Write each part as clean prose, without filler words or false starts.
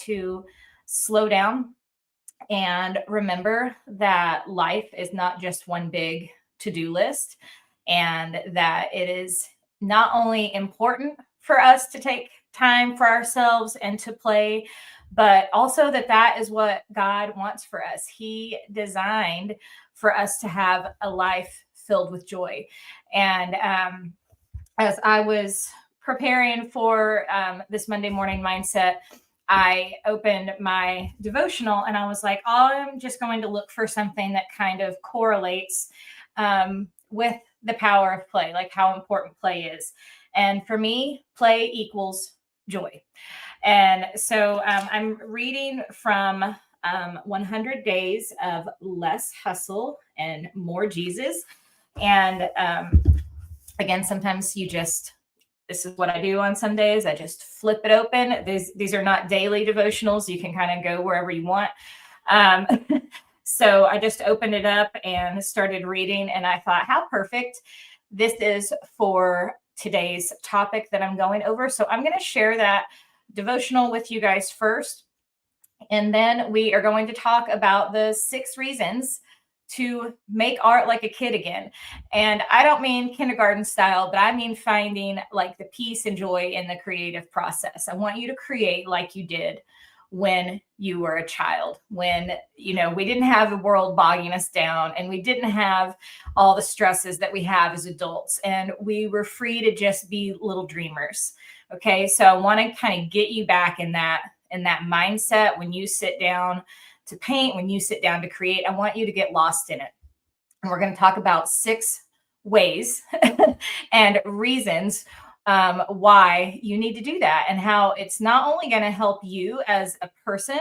to slow down and remember that life is not just one big to-do list, and that it is not only important for us to take time for ourselves and to play, but also that is what God wants for us. He designed for us to have a life filled with joy. And as I was preparing for this Monday morning mindset, I opened my devotional and I was like, oh, I'm just going to look for something that kind of correlates with the power of play, like how important play is. And for me, play equals joy. And so I'm reading from 100 Days of Less Hustle and More Jesus. And again, sometimes this is what I do on some days. I just flip it open. These are not daily devotionals. You can kind of go wherever you want. So I just opened it up and started reading, and I thought, how perfect this is for today's topic that I'm going over. So I'm going to share that devotional with you guys first. And then we are going to talk about the 6 reasons to make art like a kid again. And I don't mean kindergarten style, but I mean finding like the peace and joy in the creative process. I want you to create like you did when you were a child, when, we didn't have the world bogging us down and we didn't have all the stresses that we have as adults. And we were free to just be little dreamers. Okay. So I want to kind of get you back in that mindset when you sit down to paint, when you sit down to create. I want you to get lost in it. And we're going to talk about 6 ways and reasons why you need to do that, and how it's not only going to help you as a person,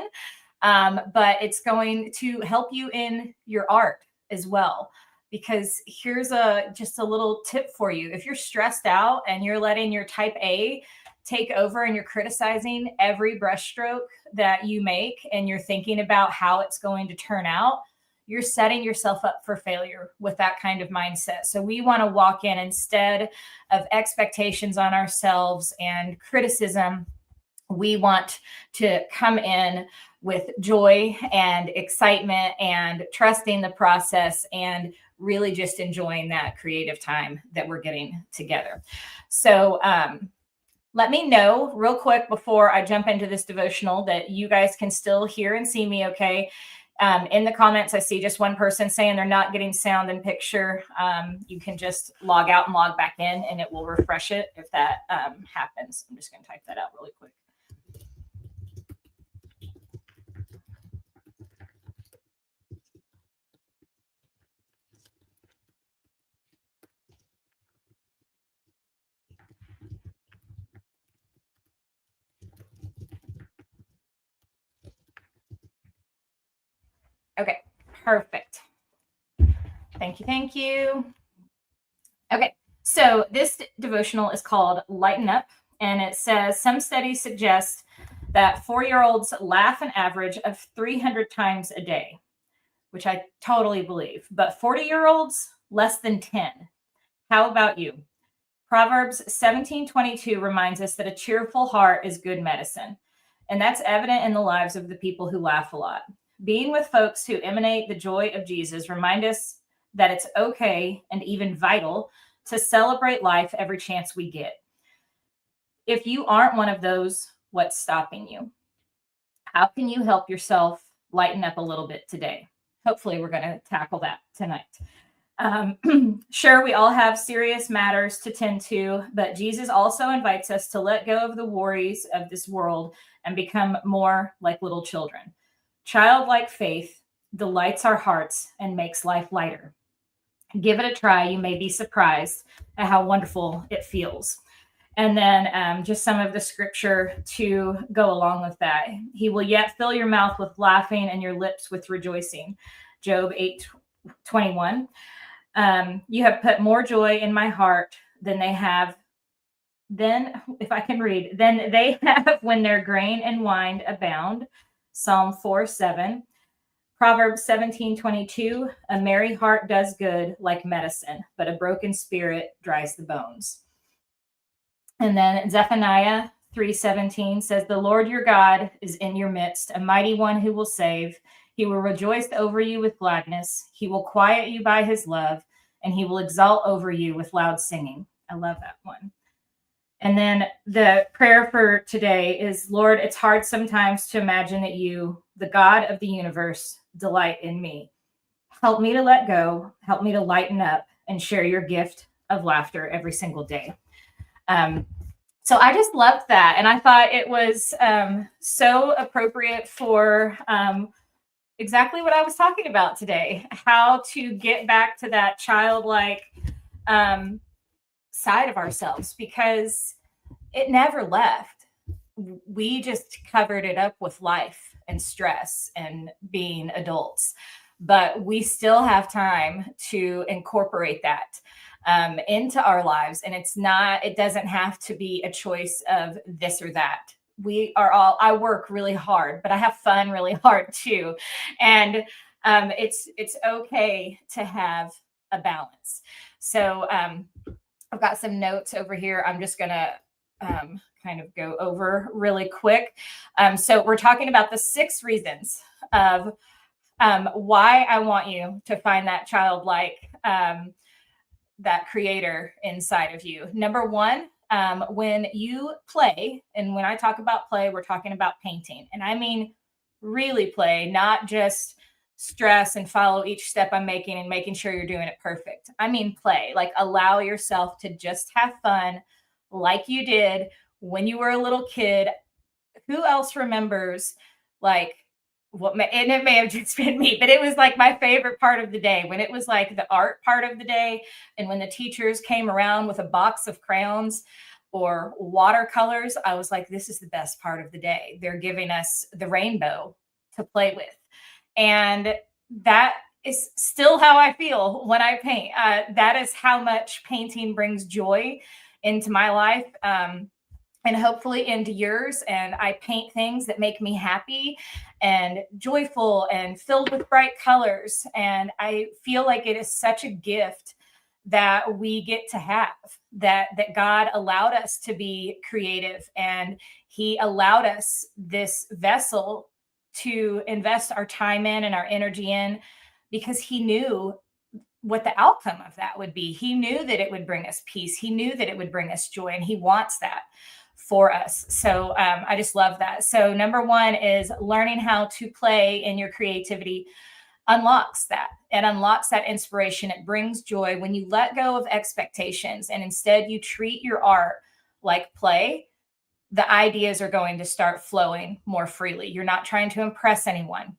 but it's going to help you in your art as well. Because here's just a little tip for you. If you're stressed out and you're letting your type A take over and you're criticizing every brushstroke that you make and you're thinking about how it's going to turn out, you're setting yourself up for failure with that kind of mindset. So we want to walk in, instead of expectations on ourselves and criticism, we want to come in with joy and excitement and trusting the process and really just enjoying that creative time that we're getting together. So let me know real quick before I jump into this devotional that you guys can still hear and see me okay. In the comments, I see just one person saying they're not getting sound and picture. You can just log out and log back in and it will refresh it if that happens. I'm just going to type that out really quick. Okay, perfect. Thank you. Okay, so this devotional is called Lighten Up, and it says, some studies suggest that 4-year-olds laugh an average of 300 times a day, which I totally believe, but 40-year-olds, less than 10. How about you? Proverbs 17:22 reminds us that a cheerful heart is good medicine, and that's evident in the lives of the people who laugh a lot. Being with folks who emanate the joy of Jesus remind us that it's okay and even vital to celebrate life every chance we get. If you aren't one of those, what's stopping you? How can you help yourself lighten up a little bit today? Hopefully we're going to tackle that tonight. Sure, we all have serious matters to tend to, but Jesus also invites us to let go of the worries of this world and become more like little children. Childlike faith delights our hearts and makes life lighter. Give it a try. You may be surprised at how wonderful it feels. And then just some of the scripture to go along with that. He will yet fill your mouth with laughing and your lips with rejoicing. Job 8:21. You have put more joy in my heart than they have, than they have when their grain and wine abound. Psalm 4:7. Proverbs 17:22. A merry heart does good like medicine, but a broken spirit dries the bones. And then Zephaniah 3:17 says, "The Lord your God is in your midst, a mighty one who will save. He will rejoice over you with gladness. He will quiet you by his love, and he will exalt over you with loud singing." I love that one. And then the prayer for today is, Lord, it's hard sometimes to imagine that you, the God of the universe, delight in me. Help me to let go. Help me to lighten up and share your gift of laughter every single day. So I just loved that. And I thought it was so appropriate for exactly what I was talking about today, how to get back to that childlike side of ourselves, because it never left. We just covered it up with life and stress and being adults, but we still have time to incorporate that into our lives. And it doesn't have to be a choice of this or that. I work really hard, but I have fun really hard too. And it's okay to have a balance. So I've got some notes over here. I'm just going to kind of go over really quick. So we're talking about the 6 reasons of why I want you to find that childlike, that creator inside of you. Number 1, when you play, and when I talk about play, we're talking about painting. And I mean really play, not just stress and follow each step I'm making and making sure you're doing it perfect. I mean play, like allow yourself to just have fun like you did when you were a little kid. Who else remembers like and it may have just been me, but it was like my favorite part of the day when it was like the art part of the day. And when the teachers came around with a box of crayons or watercolors, I was like, this is the best part of the day. They're giving us the rainbow to play with. And that is still how I feel when I paint. That is how much painting brings joy into my life. And hopefully into yours. And I paint things that make me happy and joyful and filled with bright colors. And I feel like it is such a gift that we get to have, that God allowed us to be creative, and he allowed us this vessel to invest our time in and our energy in, because he knew what the outcome of that would be. He knew that it would bring us peace. He knew that it would bring us joy, and he wants that for us. So I just love that. So number 1 is learning how to play in your creativity unlocks that. It unlocks that inspiration. It brings joy when you let go of expectations and instead you treat your art like play. The ideas are going to start flowing more freely. You're not trying to impress anyone.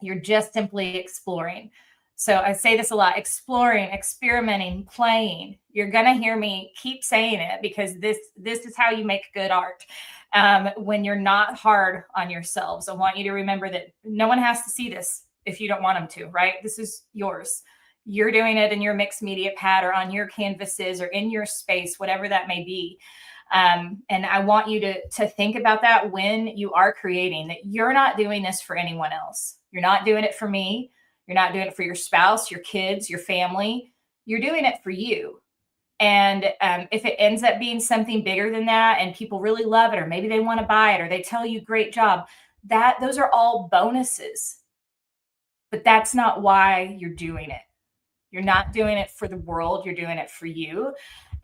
You're just simply exploring. So I say this a lot: exploring, experimenting, playing. You're going to hear me keep saying it, because this is how you make good art. When you're not hard on yourselves. I want you to remember that no one has to see this if you don't want them to, right? This is yours. You're doing it in your mixed media pad or on your canvases or in your space, whatever that may be. And I want you to think about that when you are creating, that you're not doing this for anyone else. You're not doing it for me. You're not doing it for your spouse, your kids, your family. You're doing it for you. And if it ends up being something bigger than that and people really love it, or maybe they want to buy it, or they tell you great job, those are all bonuses. But that's not why you're doing it. You're not doing it for the world. You're doing it for you.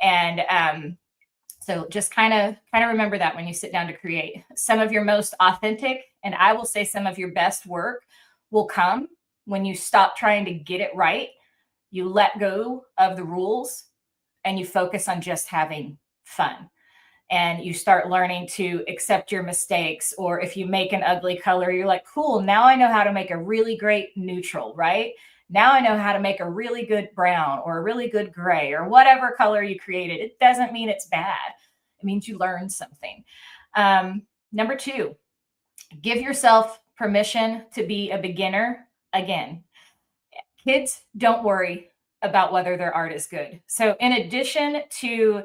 And so just kind of remember that when you sit down to create. Some of your most authentic, and I will say some of your best work, will come when you stop trying to get it right. You let go of the rules and you focus on just having fun. And you start learning to accept your mistakes. Or if you make an ugly color, you're like, cool, now I know how to make a really great neutral, right? Now I know how to make a really good brown or a really good gray or whatever color you created. It doesn't mean it's bad. It means you learned something. Number 2, give yourself permission to be a beginner again. Kids don't worry about whether their art is good. So in addition to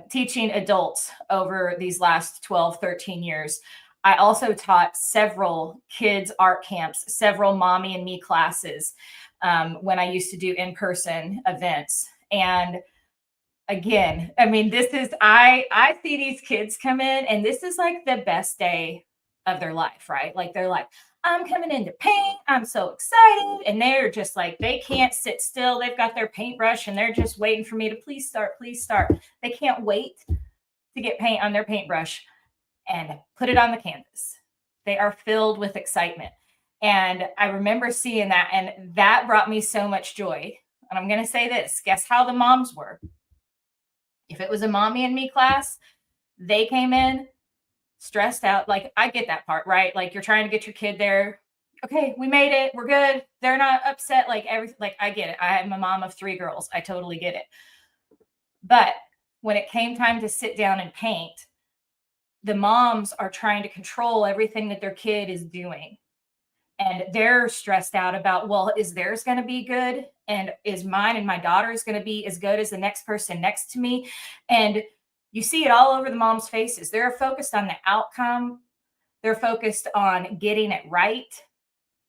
teaching adults over these last 12, 13 years, I also taught several kids art camps, several mommy and me classes when I used to do in-person events. And again, I mean, this is I see these kids come in and this is like the best day of their life, right? Like they're like, I'm coming in to paint. I'm so excited. And they're just like, they can't sit still. They've got their paintbrush and they're just waiting for me to please start, please start. They can't wait to get paint on their paintbrush and put it on the canvas. They are filled with excitement. And I remember seeing that, and that brought me so much joy. And I'm going to say this, guess how the moms were? If it was a mommy and me class, they came in stressed out. Like, I get that part, right? Like, you're trying to get your kid there. Okay, we made it. We're good. They're not upset. Like, everything. Like, I get it. I am a mom of 3 girls. I totally get it. But when it came time to sit down and paint, the moms are trying to control everything that their kid is doing. And they're stressed out about, well, is theirs going to be good? And is mine and my daughter's going to be as good as the next person next to me? And you see it all over the mom's faces. They're focused on the outcome. They're focused on getting it right.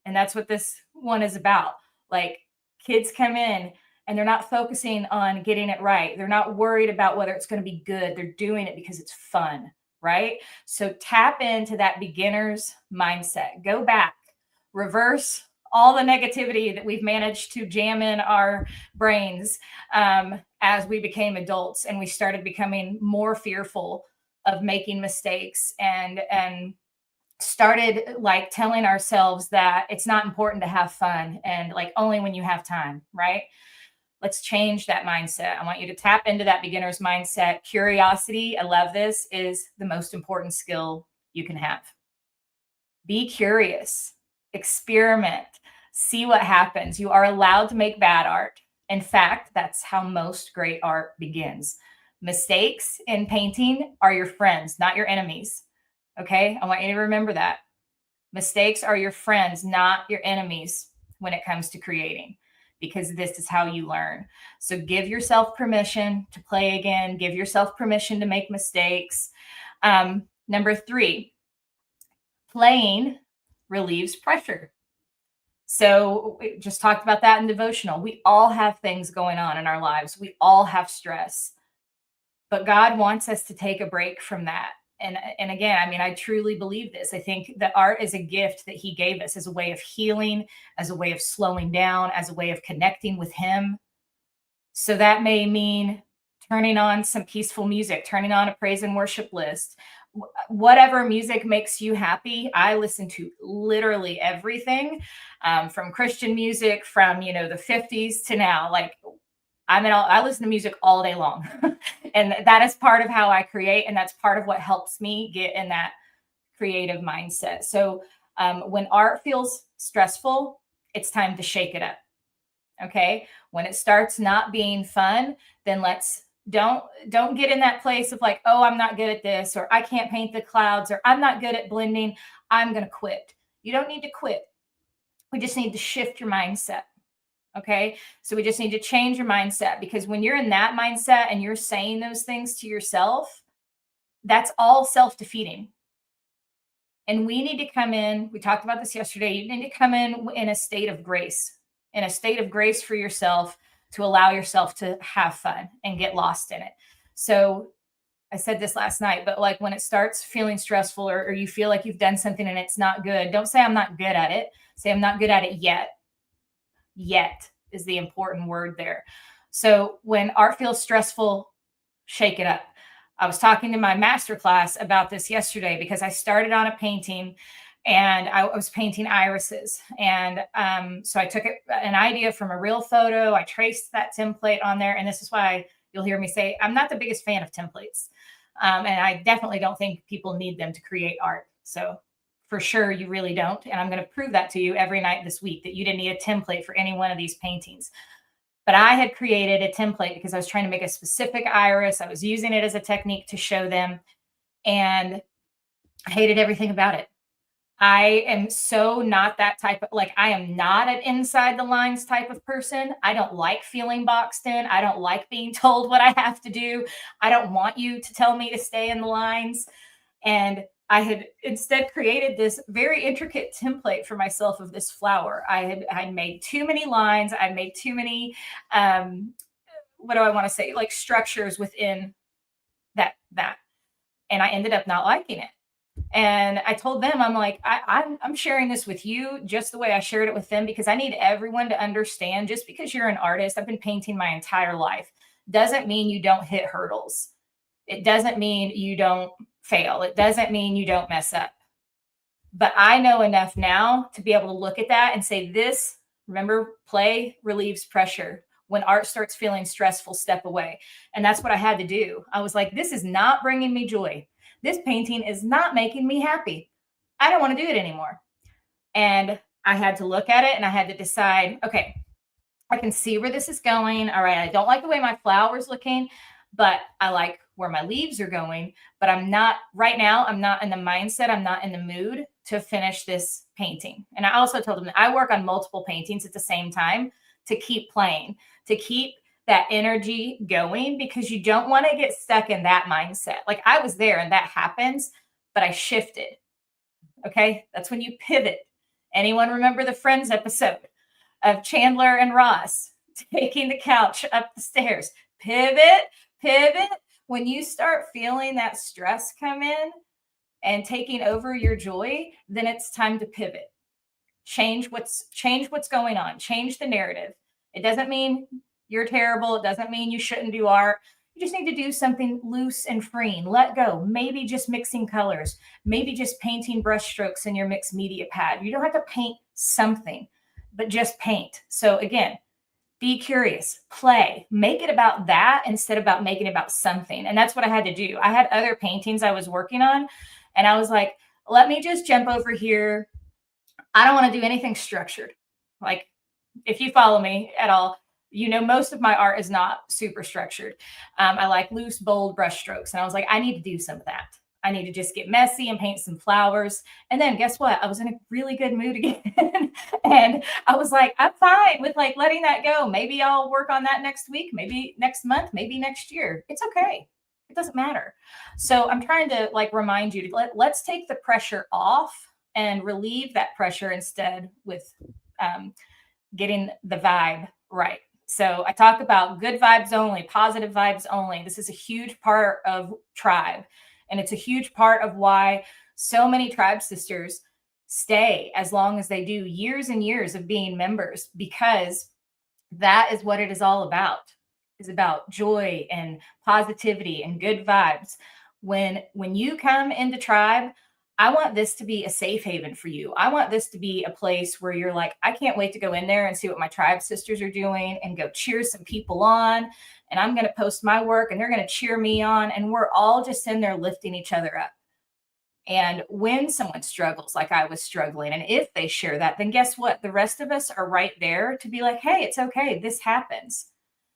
And that's what this one is about. Like, kids come in and they're not focusing on getting it right. They're not worried about whether it's going to be good. They're doing it because it's fun, right? So tap into that beginner's mindset. Go back, reverse all the negativity that we've managed to jam in our brains as we became adults and we started becoming more fearful of making mistakes and started like telling ourselves that it's not important to have fun and like only when you have time, right? Let's change that mindset. I want you to tap into that beginner's mindset. Curiosity, I love this, is the most important skill you can have. Be curious, experiment, see what happens. You are allowed to make bad art. In fact, that's how most great art begins. Mistakes in painting are your friends, not your enemies. Okay, I want you to remember that. Mistakes are your friends, not your enemies when it comes to creating, because this is how you learn. So give yourself permission to play again, give yourself permission to make mistakes. Number 3, playing relieves pressure. So we just talked about that in devotional. We all have things going on in our lives. We all have stress, but God wants us to take a break from that. And again, I mean, I truly believe this. I think that art is a gift that he gave us as a way of healing, as a way of slowing down, as a way of connecting with him. So that may mean turning on some peaceful music, turning on a praise and worship list, whatever music makes you happy. I listen to literally everything, from Christian music from, the 50s to now. Like, I listen to music all day long. And that is part of how I create. And that's part of what helps me get in that creative mindset. So when art feels stressful, it's time to shake it up. Okay. When it starts not being fun, then don't get in that place of like, oh, I'm not good at this, or I can't paint the clouds, or I'm not good at blending. I'm going to quit. You don't need to quit. We just need to shift your mindset. Okay. So we just need to change your mindset, because when you're in that mindset and you're saying those things to yourself, that's all self-defeating. And we need to come in. We talked about this yesterday. You need to come in a state of grace, for yourself, to allow yourself to have fun and get lost in it. So I said this last night, but like when it starts feeling stressful, or you feel like you've done something and it's not good, don't say I'm not good at it. Say I'm not good at it yet. Yet is the important word there. So when art feels stressful, shake it up. I was talking to my master class about this yesterday, because I started on a painting and I was painting irises. And so I took an idea from a real photo. I traced that template on there. And this is why you'll hear me say, I'm not the biggest fan of templates. And I definitely don't think people need them to create art. So for sure, you really don't. And I'm going to prove that to you every night this week, that you didn't need a template for any one of these paintings. But I had created a template because I was trying to make a specific iris. I was using it as a technique to show them. And I hated everything about it. I am so not that type of, like, I am not an inside the lines type of person. I don't like feeling boxed in. I don't like being told what I have to do. I don't want you to tell me to stay in the lines. And I had instead created this very intricate template for myself of this flower. I had made too many lines. I made too many what do I want to say? Like structures within that. And I ended up not liking it. And I told them, I'm like, I'm sharing this with you just the way I shared it with them, because I need everyone to understand, just because you're an artist, I've been painting my entire life, doesn't mean you don't hit hurdles. It doesn't mean you don't fail. It doesn't mean you don't mess up. But I know enough now to be able to look at that and say, this, remember, play relieves pressure. When art starts feeling stressful, step away. And that's what I had to do. I was like, this is not bringing me joy. This painting is not making me happy. I don't want to do it anymore. And I had to look at it and I had to decide, okay, I can see where this is going. All right, I don't like the way my flower's looking, but I like where my leaves are going. But I'm not, right now, I'm not in the mindset, I'm not in the mood to finish this painting. And I also told them that I work on multiple paintings at the same time to keep playing, to keep that energy going, because you don't want to get stuck in that mindset. Like I was there and that happens, but I shifted. Okay. That's when you pivot. Anyone remember the Friends episode of Chandler and Ross taking the couch up the stairs? Pivot, pivot. When you start feeling that stress come in and taking over your joy, then it's time to pivot. Change what's going on. Change the narrative. It doesn't mean you're terrible. It doesn't mean you shouldn't do art. You just need to do something loose and freeing. Let go. Maybe just mixing colors. Maybe just painting brush strokes in your mixed media pad. You don't have to paint something, but just paint. So again, be curious, play, make it about that instead of about making it about something. And that's what I had to do. I had other paintings I was working on, and I was like, let me just jump over here. I don't want to do anything structured. Like, if you follow me at all, you know, most of my art is not super structured. I like loose, bold brush strokes. And I was like, I need to do some of that. I need to just get messy and paint some flowers. And then guess what? I was in a really good mood again. And I was like, I'm fine with like letting that go. Maybe I'll work on that next week, maybe next month, maybe next year. It's okay. It doesn't matter. So I'm trying to like remind you to let's take the pressure off and relieve that pressure instead with getting the vibe right. So I talk about good vibes only, positive vibes only. This is a huge part of tribe. And it's a huge part of why so many tribe sisters stay as long as they do, years and years of being members, because that is what it is all about. It's about joy and positivity and good vibes. When you come into tribe, I want this to be a safe haven for you. I want this to be a place where you're like, I can't wait to go in there and see what my tribe sisters are doing and go cheer some people on. And I'm going to post my work and they're going to cheer me on. And we're all just in there lifting each other up. And when someone struggles like I was struggling, and if they share that, then guess what? The rest of us are right there to be like, hey, it's okay. This happens.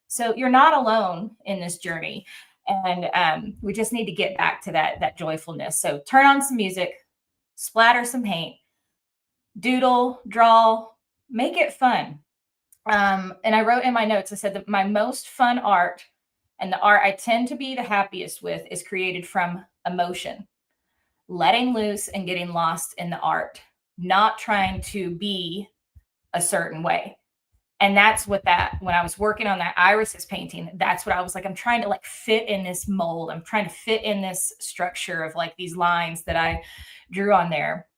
So you're not alone in this journey. And we just need to get back to that joyfulness. So turn on some music, splatter some paint, doodle, draw, make it fun. And I wrote in my notes, I said that my most fun art and the art I tend to be the happiest with is created from emotion, letting loose and getting lost in the art, not trying to be a certain way. And that's what when I was working on that irises painting, that's what I was like, I'm trying to like fit in this mold. I'm trying to fit in this structure of like these lines that I drew on there.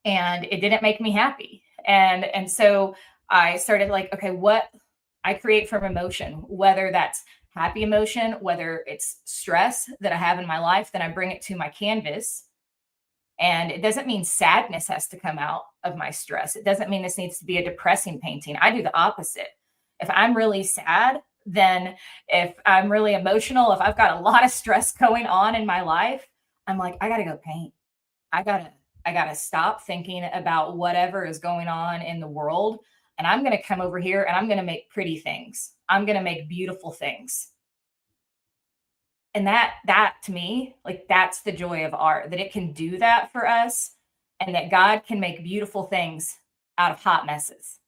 And it didn't make me happy. And so I started like, okay, what I create from emotion, whether that's happy emotion, whether it's stress that I have in my life, then I bring it to my canvas. And it doesn't mean sadness has to come out of my stress. It doesn't mean this needs to be a depressing painting. I do the opposite. If I'm really sad, then if I'm really emotional, if I've got a lot of stress going on in my life, I'm like, I got to go paint. I gotta stop thinking about whatever is going on in the world. And I'm going to come over here and I'm going to make pretty things. I'm going to make beautiful things. And that to me, like that's the joy of art, that it can do that for us and that God can make beautiful things out of hot messes,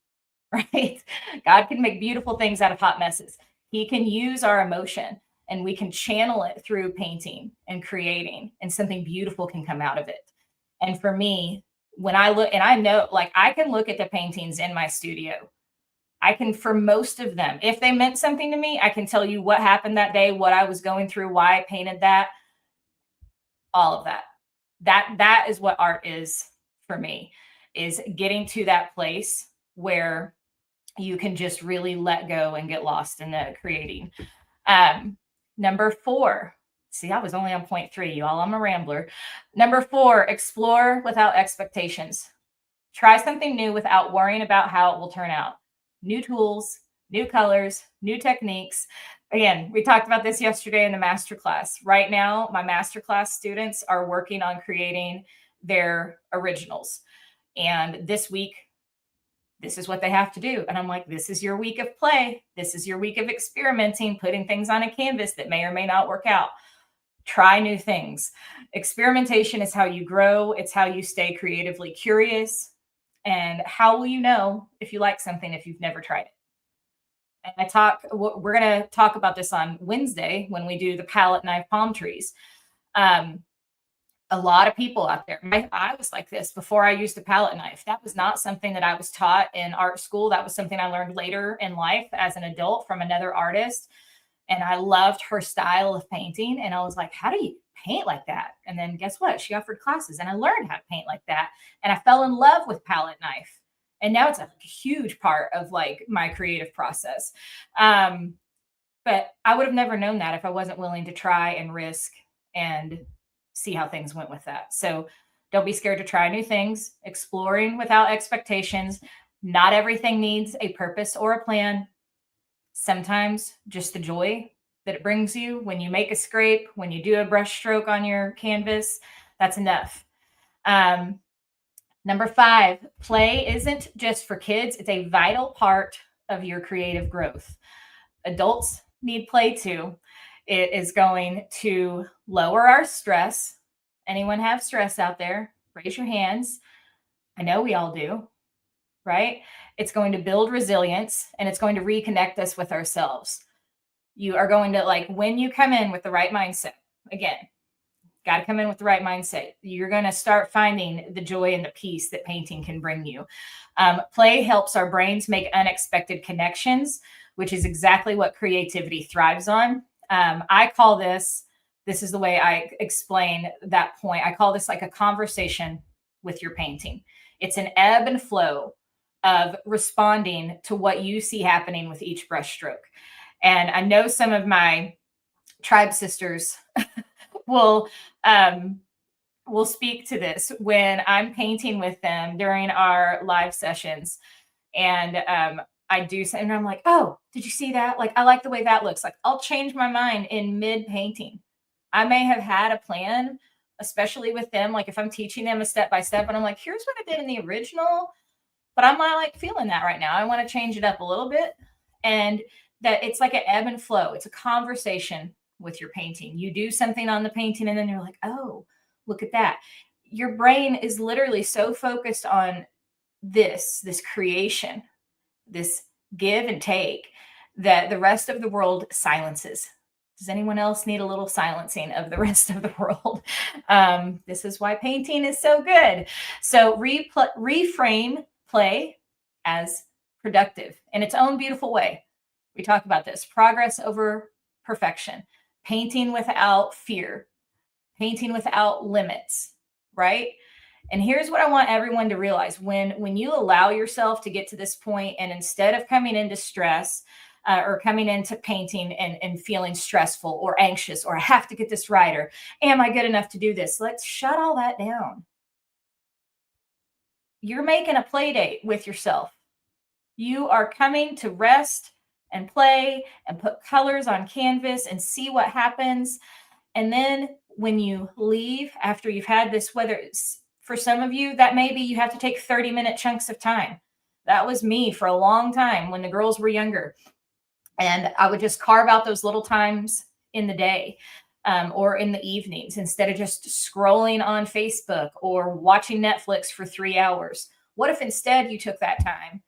right? God can make beautiful things out of hot messes. He can use our emotion and we can channel it through painting and creating, and something beautiful can come out of it. And for me, when I look, and I know, like I can look at the paintings in my studio I can, for most of them, if they meant something to me, I can tell you what happened that day, what I was going through, why I painted that, all of that. That is what art is for me, is getting to that place where you can just really let go and get lost in the creating. Um, Number four, see, I was only on point three, you all. I'm a rambler. Number four, explore without expectations. Try something new without worrying about how it will turn out. New tools, new colors, new techniques. Again, we talked about this yesterday in the masterclass. Right now, my masterclass students are working on creating their originals. And this week, this is what they have to do. And I'm like, this is your week of play. This is your week of experimenting, putting things on a canvas that may or may not work out. Try new things. Experimentation is how you grow. It's how you stay creatively curious. And how will you know if you like something if you've never tried it? And we're going to talk about this on Wednesday when we do the palette knife palm trees. Um, a lot of people out there, I was like this before I used the palette knife. That was not something that I was taught in art school. That was something I learned later in life as an adult from another artist. And I loved her style of painting. And I was like, how do you paint like that? And then guess what? She offered classes and I learned how to paint like that. And I fell in love with palette knife. And now it's a huge part of like my creative process. But I would have never known that if I wasn't willing to try and risk and see how things went with that. So don't be scared to try new things, exploring without expectations. Not everything needs a purpose or a plan. Sometimes just the joy that it brings you when you make a scrape, when you do a brush stroke on your canvas, that's enough. Number five, play isn't just for kids. It's a vital part of your creative growth. Adults need play too. It is going to lower our stress. Anyone have stress out there? Raise your hands. I know we all do, right? It's going to build resilience and it's going to reconnect us with ourselves. You are going to, like, when you come in with the right mindset, again, got to come in with the right mindset. You're going to start finding the joy and the peace that painting can bring you. Play helps our brains make unexpected connections, which is exactly what creativity thrives on. I call this is the way I explain that point. I call this like a conversation with your painting. It's an ebb and flow of responding to what you see happening with each brush stroke. And I know some of my tribe sisters will speak to this when I'm painting with them during our live sessions. And I do, and I'm like, oh, did you see that? Like, I like the way that looks. Like, I'll change my mind in mid painting. I may have had a plan, especially with them. Like, if I'm teaching them a step by step, and I'm like, here's what I did in the original, but I'm not like feeling that right now. I want to change it up a little bit. And that it's like an ebb and flow. It's a conversation with your painting. You do something on the painting, and then you're like, oh, look at that. Your brain is literally so focused on this creation, this give and take, that the rest of the world silences. Does anyone else need a little silencing of the rest of the world? This is why painting is so good. So reframe play as productive in its own beautiful way. We talk about this: progress over perfection, painting without fear, painting without limits, right? And here's what I want everyone to realize: when you allow yourself to get to this point, and instead of coming into stress or coming into painting and feeling stressful or anxious, or I have to get this right, or am I good enough to do this? Let's shut all that down. You're making a play date with yourself. You are coming to rest and play and put colors on canvas and see what happens. And then when you leave after you've had this, whether it's for some of you, that maybe you have to take 30-minute chunks of time. That was me for a long time when the girls were younger. And I would just carve out those little times in the day or in the evenings, instead of just scrolling on Facebook or watching Netflix for 3 hours. What if instead you took that time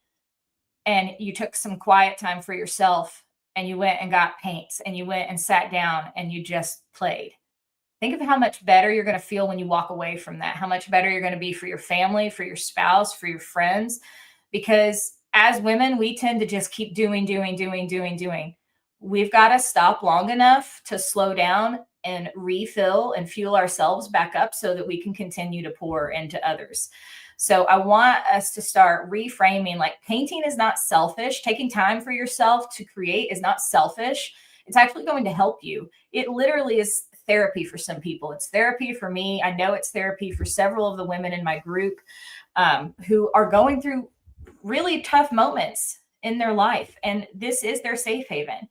and you took some quiet time for yourself, and you went and got paints, and you went and sat down and you just played? Think of how much better you're going to feel when you walk away from that, how much better you're going to be for your family, for your spouse, for your friends, because as women, we tend to just keep doing, doing, doing, doing, doing. We've got to stop long enough to slow down and refill and fuel ourselves back up so that we can continue to pour into others. So I want us to start reframing, like, painting is not selfish. Taking time for yourself to create is not selfish. It's actually going to help you. It literally is therapy for some people. It's therapy for me. I know it's therapy for several of the women in my group who are going through really tough moments in their life. And this is their safe haven,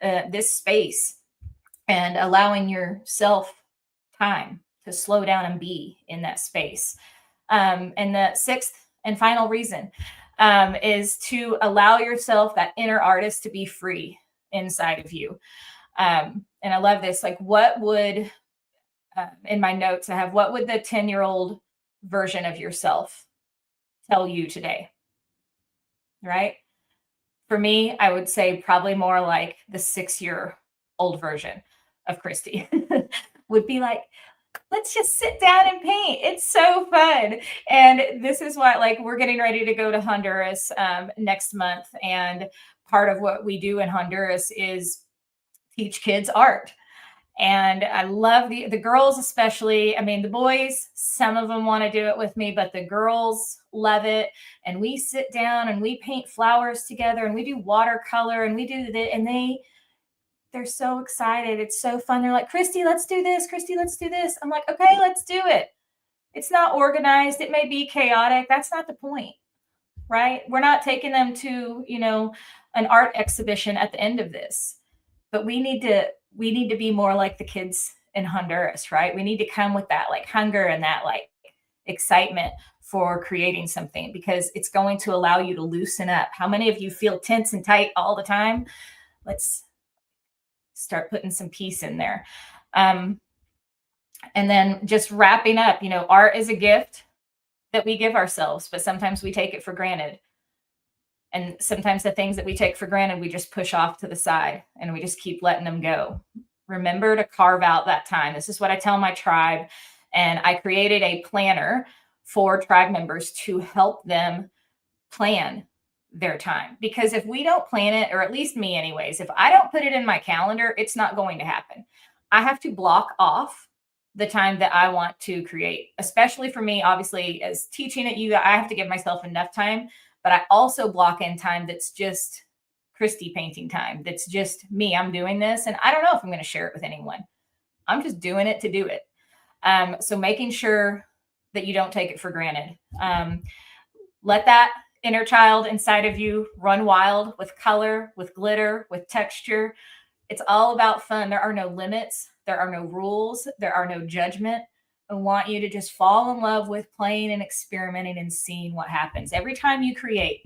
this space, and allowing yourself time to slow down and be in that space. And the sixth and final reason is to allow yourself, that inner artist, to be free inside of you. And I love this. Like, what would, in my notes, I have, what would the 10-year-old version of yourself tell you today? Right? For me, I would say probably more like the 6-year-old version of Christy would be like, let's just sit down and paint. It's so fun. And this is what, like, we're getting ready to go to Honduras next month. And part of what we do in Honduras is teach kids art. And I love the girls, especially. I mean, the boys, some of them want to do it with me, but the girls love it. And we sit down and we paint flowers together, and we do watercolor, and we do that. And they're so excited. It's so fun. They're like, Christy, let's do this. Christy, let's do this. I'm like, okay, let's do it. It's not organized. It may be chaotic. That's not the point, right? We're not taking them to, an art exhibition at the end of this, but we need to be more like the kids in Honduras, right? We need to come with that, like, hunger and that, like, excitement for creating something, because it's going to allow you to loosen up. How many of you feel tense and tight all the time? Let's start putting some peace in there. And then just wrapping up, art is a gift that we give ourselves, but sometimes we take it for granted. And sometimes the things that we take for granted, we just push off to the side and we just keep letting them go. Remember to carve out that time. This is what I tell my tribe. And I created a planner for tribe members to help them plan their time. Because if we don't plan it, or at least me anyways, if I don't put it in my calendar, it's not going to happen. I have to block off the time that I want to create, especially for me, obviously, as teaching at you, I have to give myself enough time, but I also block in time that's just Christy painting time. That's just me. I'm doing this, and I don't know if I'm going to share it with anyone. I'm just doing it to do it. So making sure that you don't take it for granted. Let that inner child inside of you run wild with color, with glitter, with texture. It's all about fun. There are no limits. There are no rules. There are no judgment. I want you to just fall in love with playing and experimenting and seeing what happens. Every time you create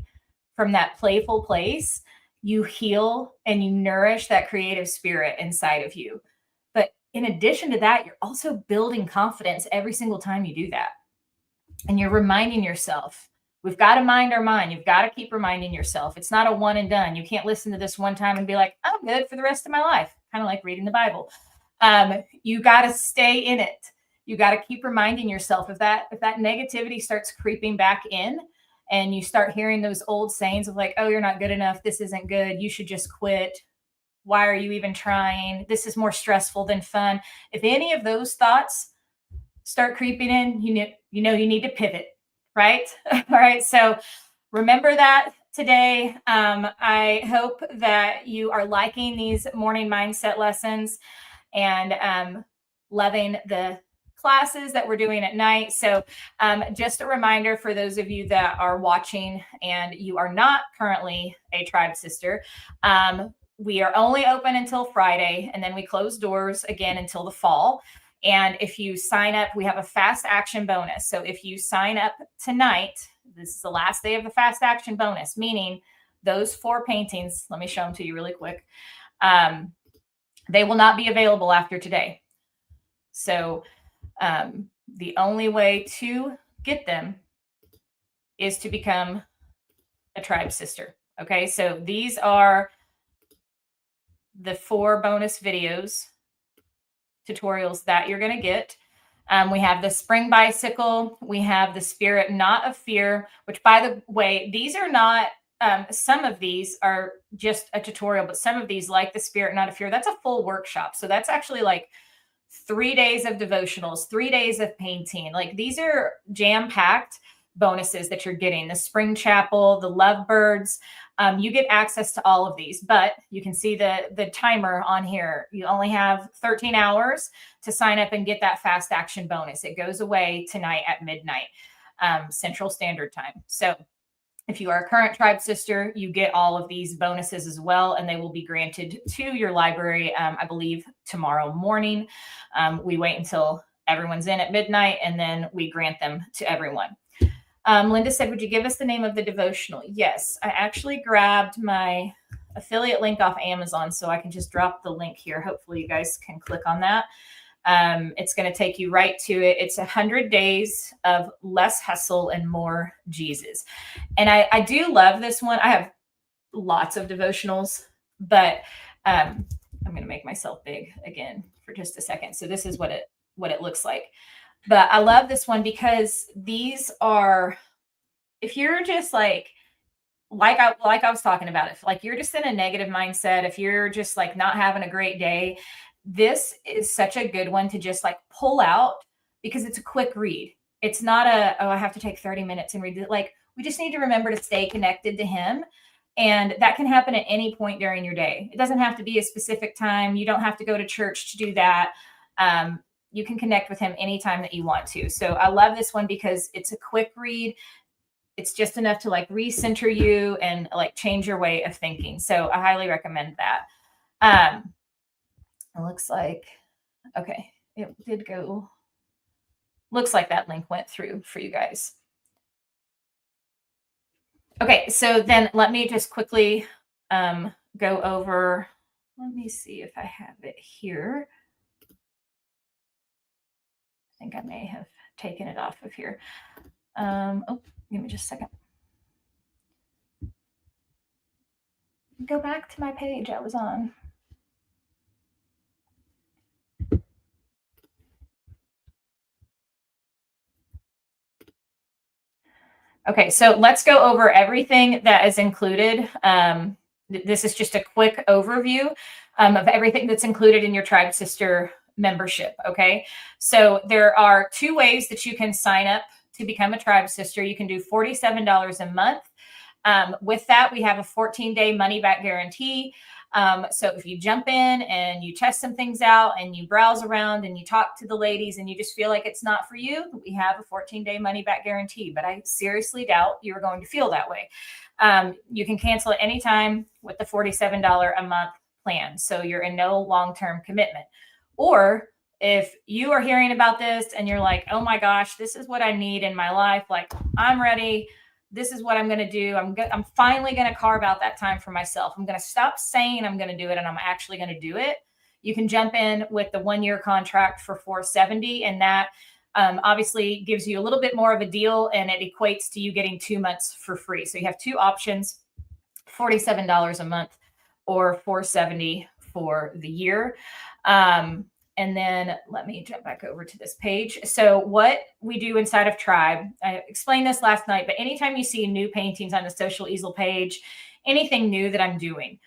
from that playful place, you heal and you nourish that creative spirit inside of you. But in addition to that, you're also building confidence every single time you do that. And you're reminding yourself, we've got to mind our mind. You've got to keep reminding yourself. It's not a one and done. You can't listen to this one time and be like, I'm good for the rest of my life. Kind of like reading the Bible. You got to stay in it. You got to keep reminding yourself if that negativity starts creeping back in, and you start hearing those old sayings of like, oh, you're not good enough. This isn't good. You should just quit. Why are you even trying? This is more stressful than fun. If any of those thoughts start creeping in, you need to pivot, right? All right. So remember that today. I hope that you are liking these morning mindset lessons and loving the classes that we're doing at night. So just a reminder for those of you that are watching and you are not currently a tribe sister, we are only open until Friday, and then we close doors again until the fall. And if you sign up, we have a fast action bonus. So if you sign up tonight, this is the last day of the fast action bonus, meaning those 4 paintings, let me show them to you really quick. They will not be available after today. So the only way to get them is to become a tribe sister. Okay, so these are the 4 bonus videos, tutorials that you're going to get. We have the spring bicycle. We have the spirit not of fear, which, by the way, these are not some of these are just a tutorial, but some of these, like the Spirit Not of Fear, that's a full workshop. So that's actually like 3 days of devotionals, 3 days of painting. Like these are jam-packed bonuses that you're getting. The Spring Chapel, the Lovebirds, you get access to all of these, but you can see the timer on here. You only have 13 hours to sign up and get that fast action bonus. It goes away tonight at midnight, Central Standard Time. So if you are a current tribe sister, you get all of these bonuses as well, and they will be granted to your library, I believe, tomorrow morning. We wait until everyone's in at midnight, and then we grant them to everyone. Linda said, would you give us the name of the devotional? Yes, I actually grabbed my affiliate link off Amazon, so I can just drop the link here. Hopefully you guys can click on that. It's going to take you right to it. It's 100 days of less hustle and more Jesus. And I do love this one. I have lots of devotionals, but I'm going to make myself big again for just a second. So this is what it looks like. But I love this one because these are, if you're just like I was talking about, if like you're just in a negative mindset, if you're just like not having a great day, this is such a good one to just like pull out because it's a quick read. It's not I have to take 30 minutes and read it. Like we just need to remember to stay connected to him. And that can happen at any point during your day. It doesn't have to be a specific time. You don't have to go to church to do that. You can connect with him anytime that you want to. So I love this one because it's a quick read. It's just enough to like recenter you and like change your way of thinking. So I highly recommend that. It looks like, okay, it did go. Looks like that link went through for you guys. Okay, so then let me just quickly go over. Let me see if I have it here. I think I may have taken it off of here. Oh, give me just a second. Go back to my page I was on. Okay, so let's go over everything that is included. This is just a quick overview of everything that's included in your Tribe Sister membership. Okay, so there are 2 ways that you can sign up to become a Tribe Sister. You can do $47 a month. With that, we have a 14-day money-back guarantee. So if you jump in and you test some things out and you browse around and you talk to the ladies and you just feel like it's not for you, we have a 14-day money-back guarantee. But I seriously doubt you're going to feel that way. You can cancel at any time with the $47 a month plan. So you're in no long-term commitment. Or if you are hearing about this and you're like, oh my gosh, this is what I need in my life. Like I'm ready. This is what I'm going to do. I'm finally going to carve out that time for myself. I'm going to stop saying I'm going to do it and I'm actually going to do it. You can jump in with the 1-year contract for $470, and that obviously gives you a little bit more of a deal, and it equates to you getting 2 months for free. So you have 2 options: $47 a month or $470 for the year. And then let me jump back over to this page. So what we do inside of Tribe, I explained this last night, but anytime you see new paintings on the social easel page, anything new that I'm doing,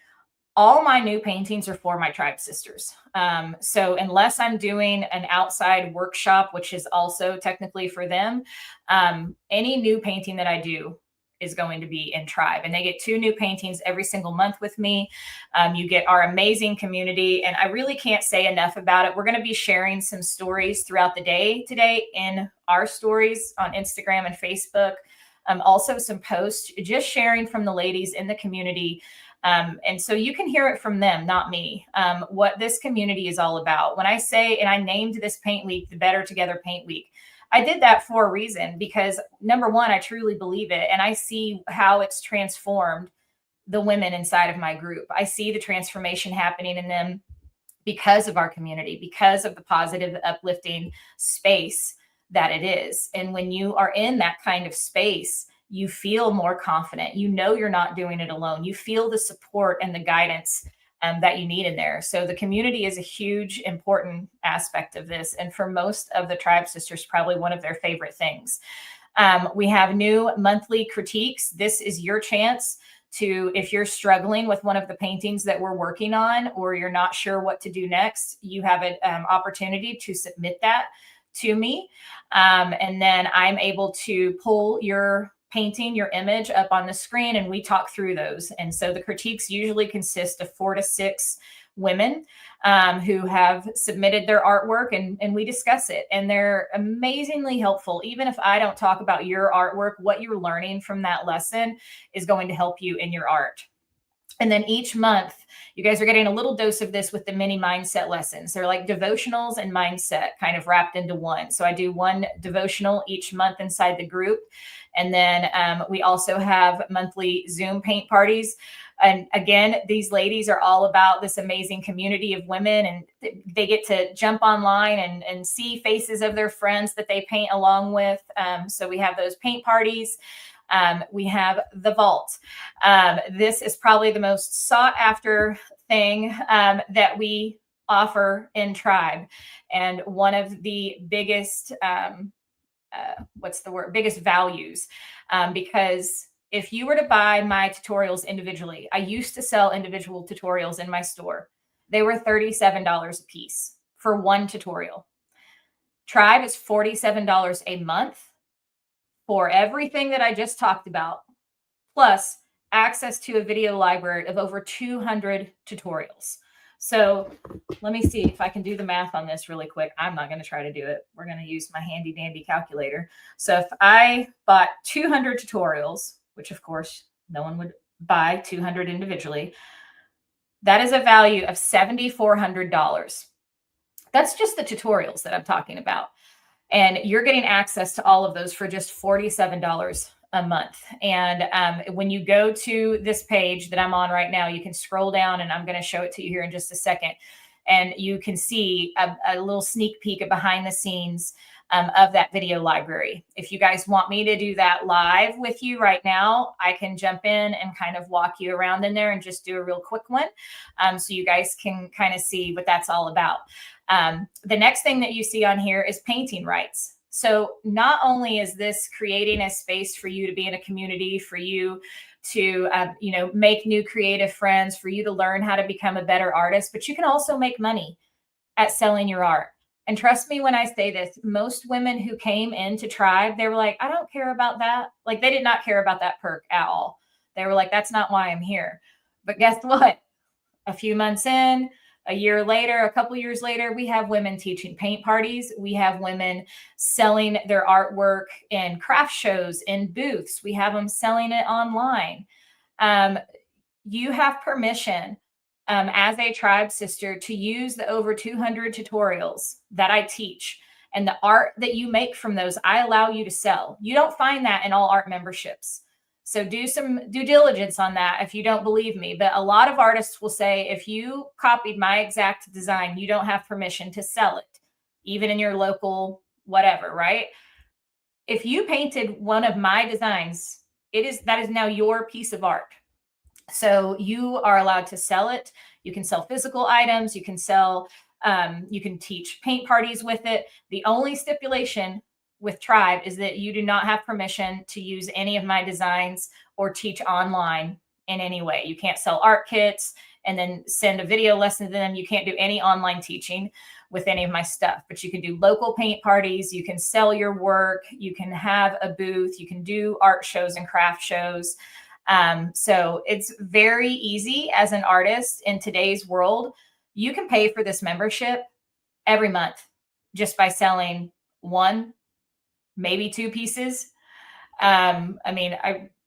all my new paintings are for my Tribe sisters. So unless I'm doing an outside workshop, which is also technically for them, any new painting that I do is going to be in Tribe, and they get 2 new paintings every single month with me. You get our amazing community, and I really can't say enough about it. We're going to be sharing some stories throughout the day today in our stories on Instagram and Facebook. Also some posts just sharing from the ladies in the community. And so you can hear it from them, not me, what this community is all about. When I say, and I named this paint week the Better Together Paint Week, I did that for a reason, because number one, I truly believe it. And I see how it's transformed the women inside of my group. I see the transformation happening in them because of our community, because of the positive, uplifting space that it is. And when you are in that kind of space, you feel more confident. You know you're not doing it alone. You feel the support and the guidance that you need in there. So the community is a huge, important aspect of this. And for most of the Tribe Sisters, probably one of their favorite things. We have new monthly critiques. This is your chance to, if you're struggling with one of the paintings that we're working on, or you're not sure what to do next, you have an opportunity to submit that to me. And then I'm able to pull your painting, your image up on the screen, and we talk through those. And so the critiques usually consist of 4 to 6 women who have submitted their artwork, and we discuss it. And they're amazingly helpful. Even if I don't talk about your artwork, what you're learning from that lesson is going to help you in your art. And then each month, you guys are getting a little dose of this with the mini mindset lessons. They're like devotionals and mindset kind of wrapped into one. So I do one devotional each month inside the group. And then we also have monthly Zoom paint parties. And again, these ladies are all about this amazing community of women, and they get to jump online and see faces of their friends that they paint along with. So we have those paint parties. We have the vault. This is probably the most sought after thing that we offer in Tribe. And one of the biggest, biggest values, because if you were to buy my tutorials individually, I used to sell individual tutorials in my store. They were $37 a piece for one tutorial. Tribe is $47 a month for everything that I just talked about, plus access to a video library of over 200 tutorials. So let me see if I can do the math on this really quick. I'm not going to try to do it. We're going to use my handy dandy calculator. So if I bought 200 tutorials, which of course no one would buy 200 individually, that is a value of $7,400. That's just the tutorials that I'm talking about. And you're getting access to all of those for just $47 a month. And when you go to this page that I'm on right now, you can scroll down, and I'm going to show it to you here in just a second. And you can see a little sneak peek of behind the scenes of that video library. If you guys want me to do that live with you right now, I can jump in and kind of walk you around in there and just do a real quick one, so you guys can kind of see what that's all about. The next thing that you see on here is painting rights. So not only is this creating a space for you to be in a community, for you to, make new creative friends, for you to learn how to become a better artist, but you can also make money at selling your art. And trust me when I say this, most women who came into Tribe, they were like, I don't care about that. Like, they did not care about that perk at all. They were like, that's not why I'm here. But guess what? A few months in, a year later, a couple years later, we have women teaching paint parties. We have women selling their artwork in craft shows, in booths. We have them selling it online. You have permission as a Tribe sister to use the over 200 tutorials that I teach, and the art that you make from those, I allow you to sell. You don't find that in all art memberships. So do some due diligence on that if you don't believe me. But a lot of artists will say, if you copied my exact design, you don't have permission to sell it, even in your local whatever, right? If you painted one of my designs, that is now your piece of art. So you are allowed to sell it. You can sell physical items. You can sell, you can teach paint parties with it. The only stipulation with Tribe is that you do not have permission to use any of my designs or teach online in any way. You can't sell art kits and then send a video lesson to them. You can't do any online teaching with any of my stuff, but you can do local paint parties. You can sell your work. You can have a booth. You can do art shows and craft shows. So it's very easy as an artist in today's world. You can pay for this membership every month just by selling one, maybe 2 pieces.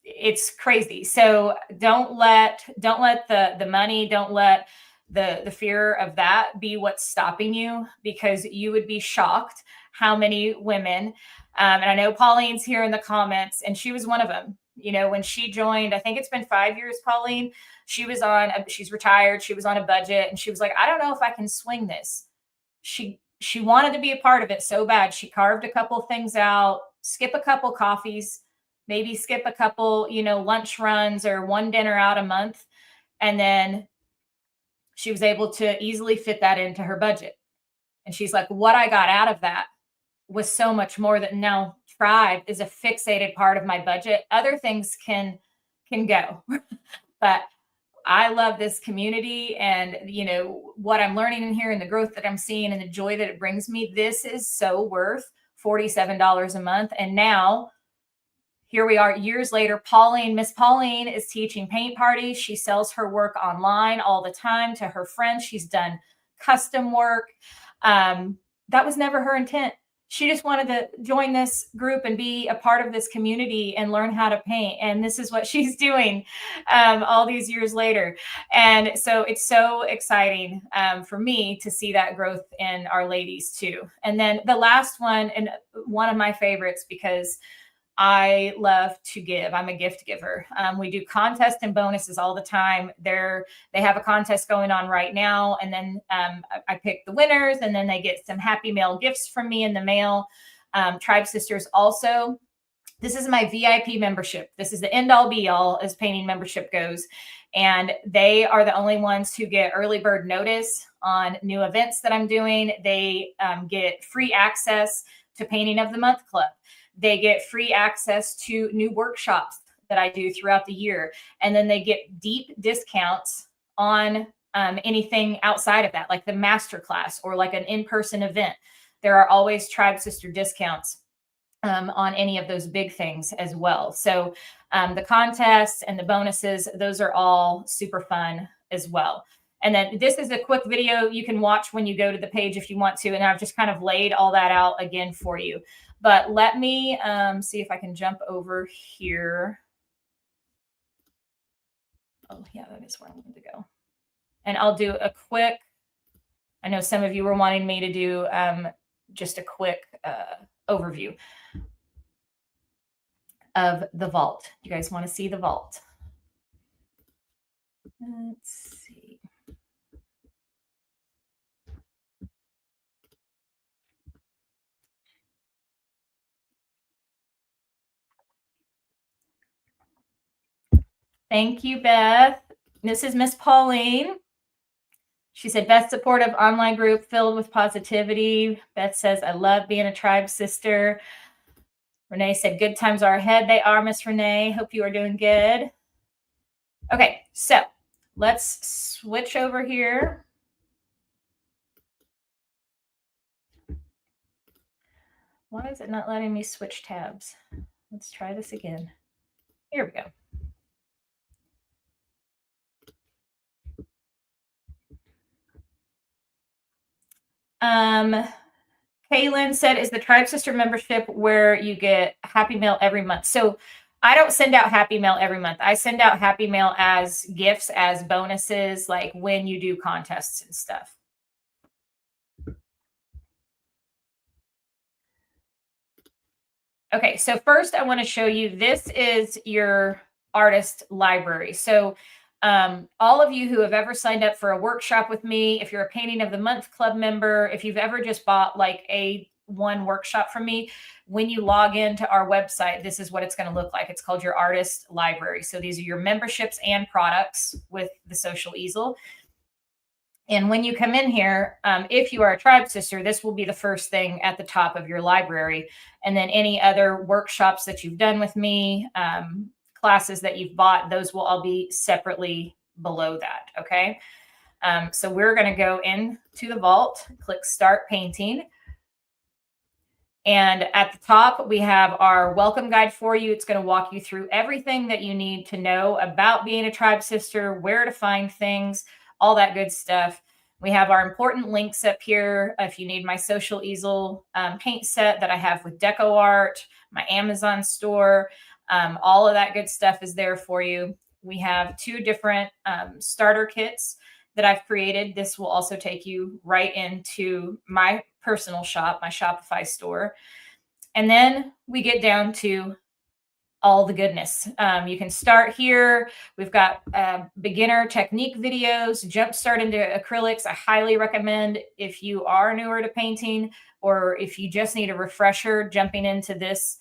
It's crazy. So don't let the money, don't let the fear of that be what's stopping you, because you would be shocked how many women, and I know Pauline's here in the comments, and she was one of them. When she joined, I think it's been 5 years, Pauline, she's retired. She was on a budget, and she was like, I don't know if I can swing this. She wanted to be a part of it so bad. She carved a couple things out, skip a couple coffees, maybe skip a couple, lunch runs or one dinner out a month. And then she was able to easily fit that into her budget. And she's like, what I got out of that was so much more that now Tribe is a fixated part of my budget. Other things can can go. But I love this community, and what I'm learning in here and the growth that I'm seeing and the joy that it brings me. This is so worth $47 a month. And now here we are years later. Miss Pauline is teaching paint parties. She sells her work online all the time to her friends. She's done custom work. That was never her intent. She just wanted to join this group and be a part of this community and learn how to paint. And this is what she's doing all these years later. And so it's so exciting for me to see that growth in our ladies too. And then the last one, and one of my favorites, because I love to give. I'm a gift giver. We do contests and bonuses all the time. They have a contest going on right now. And then I pick the winners, and then they get some Happy Mail gifts from me in the mail. Tribe Sisters also. This is my VIP membership. This is the end all be all as painting membership goes. And they are the only ones who get early bird notice on new events that I'm doing. They get free access to Painting of the Month Club. They get free access to new workshops that I do throughout the year. And then they get deep discounts on anything outside of that, like the masterclass or like an in-person event. There are always Tribe Sister discounts on any of those big things as well. So the contests and the bonuses, those are all super fun as well. And then this is a quick video you can watch when you go to the page if you want to. And I've just kind of laid all that out again for you. But let me see if I can jump over here. Oh, yeah, that is where I wanted to go. And I'll do a quick, I know some of you were wanting me to do just a quick overview of the vault. You guys want to see the vault? Let's see. Thank you, Beth. This is Miss Pauline. She said, best supportive online group filled with positivity. Beth says, I love being a tribe sister. Renee said, good times are ahead. They are, Miss Renee. Hope you are doing good. Okay, so let's switch over here. Why is it not letting me switch tabs? Let's try this again. Here we go. Kaylin said, is the Tribe Sister membership where you get Happy Mail every month? So I don't send out Happy Mail every month. I send out Happy Mail as gifts, as bonuses, like when you do contests and stuff. Okay, so first I want to show you, this is your artist library. So all of you who have ever signed up for a workshop with me, if you're a Painting of the Month Club member, if you've ever just bought like one workshop from me, when you log into our website, this is what it's going to look like. It's called your artist library. So these are your memberships and products with the social easel. And when you come in here, if you are a Tribe Sister, this will be the first thing at the top of your library. And then any other workshops that you've done with me, classes that you've bought, those will all be separately below that. Okay. So we're going to go into the vault, click Start Painting. And at the top, we have our welcome guide for you. It's going to walk you through everything that you need to know about being a Tribe Sister, where to find things, all that good stuff. We have our important links up here. If you need my social easel paint set that I have with Deco Art, my Amazon store, all of that good stuff is there for you. We have 2 different starter kits that I've created. This will also take you right into my personal shop, my Shopify store. And then we get down to all the goodness. You can start here. We've got beginner technique videos, jumpstart into acrylics. I highly recommend if you are newer to painting, or if you just need a refresher, jumping into this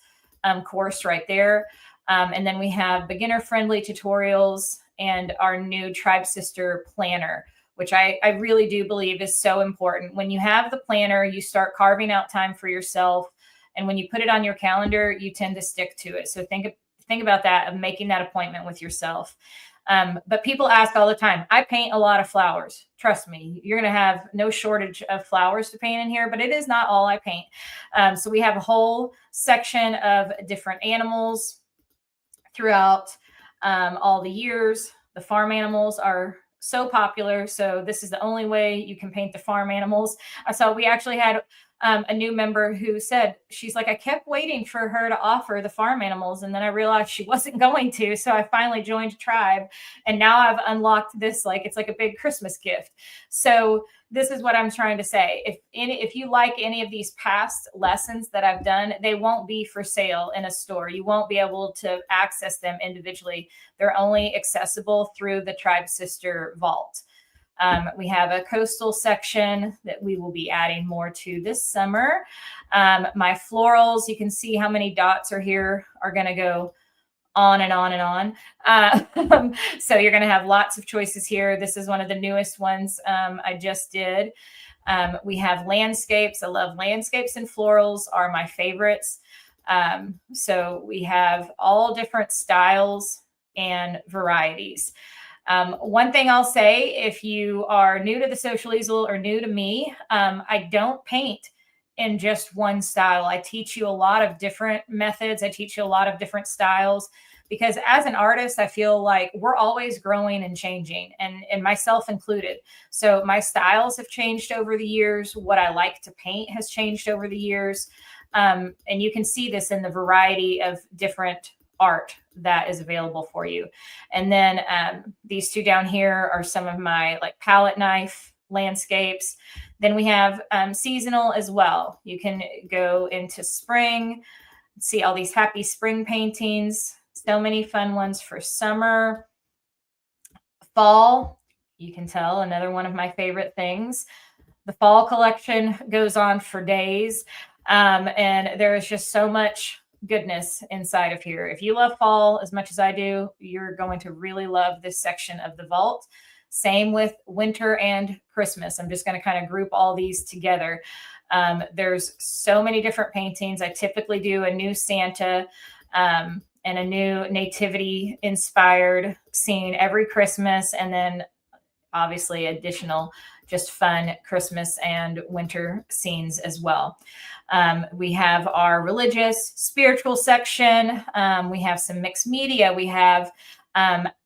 course right there. And then we have beginner friendly tutorials and our new Tribe Sister planner, which I really do believe is so important. When you have the planner, you start carving out time for yourself. And when you put it on your calendar, you tend to stick to it. So think think about that, of making that appointment with yourself. But people ask all the time. I paint a lot of flowers. Trust me, you're going to have no shortage of flowers to paint in here, but it is not all I paint. So we have a whole section of different animals throughout all the years. The farm animals are so popular. So this is the only way you can paint the farm animals. I saw we actually had a new member who said, she's like, I kept waiting for her to offer the farm animals. And then I realized she wasn't going to. So I finally joined Tribe. And now I've unlocked this, like, it's like a big Christmas gift. So this is what I'm trying to say. If you like any of these past lessons that I've done, they won't be for sale in a store. You won't be able to access them individually. They're only accessible through the Tribe Sister Vault. We have a coastal section that we will be adding more to this summer. My florals, you can see how many dots are here, are going to go on and on and on. So you're going to have lots of choices here. This is one of the newest ones I just did. We have landscapes. I love landscapes, and florals are my favorites. So we have all different styles and varieties. One thing I'll say, if you are new to the social easel or new to me, I don't paint in just one style. I teach you a lot of different methods. I teach you a lot of different styles, because as an artist, I feel like we're always growing and changing, and myself included. So my styles have changed over the years. What I like to paint has changed over the years. And you can see this in the variety of different art that is available for you. And then these two down here are some of my like palette knife landscapes. Then we have seasonal as well. You can go into spring, see all these happy spring paintings. So many fun ones for summer. Fall, you can tell, another one of my favorite things. The fall collection goes on for days. And there is just so much goodness inside of here. If you love fall as much as I do, you're going to really love this section of the vault. Same with winter and Christmas. I'm just going to kind of group all these together. There's so many different paintings. I typically do a new Santa and a new nativity inspired scene every Christmas, and then obviously additional just fun Christmas and winter scenes as well. We have our religious, spiritual section. We have some mixed media. We have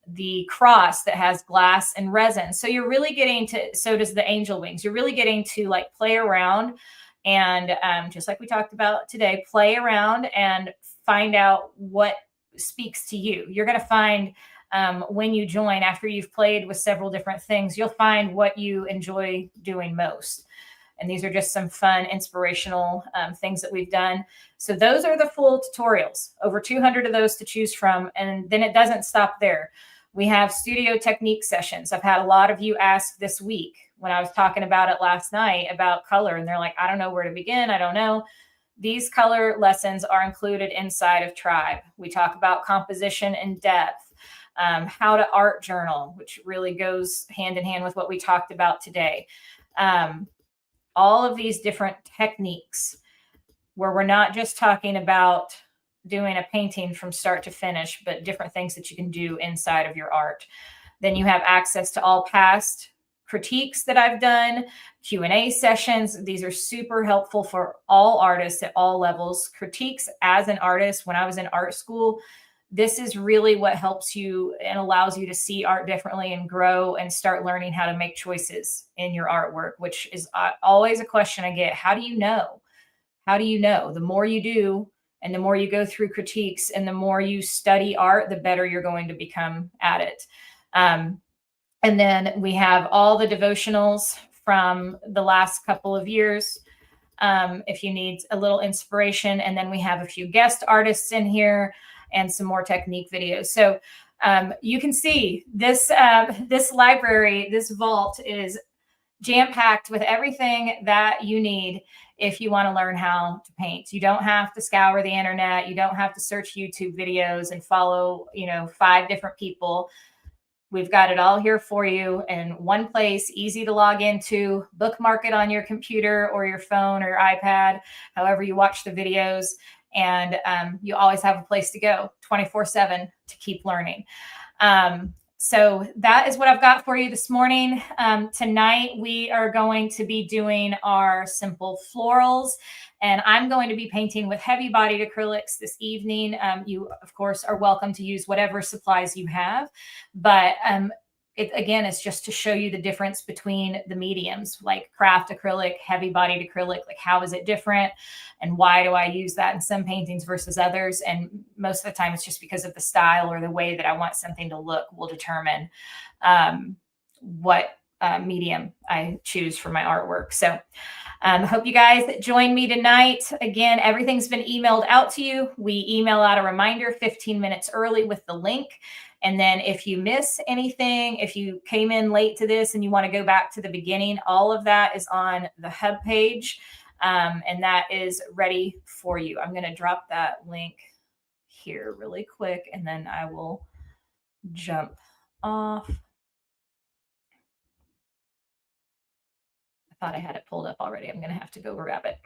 the cross that has glass and resin. So you're really getting to, so does the angel wings. You're really getting to like play around and just like we talked about today, play around and find out what speaks to you. You're going to find when you join, after you've played with several different things, you'll find what you enjoy doing most. And these are just some fun, inspirational things that we've done. So those are the full tutorials, over 200 of those to choose from. And then it doesn't stop there. We have studio technique sessions. I've had a lot of you ask this week when I was talking about it last night about color, and they're like, I don't know where to begin. I don't know. These color lessons are included inside of Tribe. We talk about composition in depth, how to art journal, which really goes hand in hand with what we talked about today. All of these different techniques where we're not just talking about doing a painting from start to finish, but different things that you can do inside of your art. Then you have access to all past critiques that I've done, Q&A sessions. These are super helpful for all artists at all levels. Critiques as an artist, when I was in art school, this is really what helps you and allows you to see art differently and grow and start learning how to make choices in your artwork, which is always a question I get. How do you know? How do you know? The more you do and the more you go through critiques and the more you study art, the better you're going to become at it. And then we have all the devotionals from the last couple of years. If you need a little inspiration, and then we have a few guest artists in here and some more technique videos. So you can see this, this library, this vault is jam-packed with everything that you need if you want to learn how to paint. You don't have to scour the internet. You don't have to search YouTube videos and follow, 5 different people. We've got it all here for you in one place, easy to log into, bookmark it on your computer or your phone or your iPad, however you watch the videos. and you always have a place to go 24/7 to keep learning. So that is what I've got for you this morning. Tonight, we are going to be doing our simple florals, and I'm going to be painting with heavy bodied acrylics this evening. You, of course, are welcome to use whatever supplies you have, but it again is just to show you the difference between the mediums, like craft acrylic, heavy bodied acrylic. Like, how is it different, and why do I use that in some paintings versus others? And most of the time it's just because of the style or the way that I want something to look will determine what medium I choose for my artwork. So hope you guys join me tonight. Again, everything's been emailed out to you. We email out a reminder 15 minutes early with the link. And then if you miss anything, if you came in late to this and you want to go back to the beginning, all of that is on the hub page. And that is ready for you. I'm going to drop that link here really quick, and then I will jump off. I thought I had it pulled up already. I'm going to have to go grab it.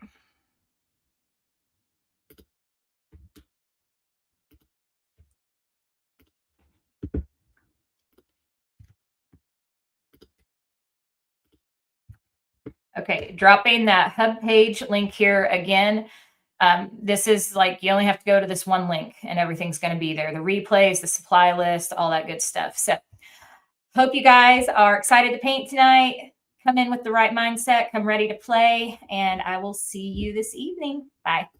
Okay, dropping that hub page link here again. This is like, you only have to go to this one link and everything's going to be there. The replays, the supply list, all that good stuff. So hope you guys are excited to paint tonight. Come in with the right mindset, come ready to play, and I will see you this evening. Bye.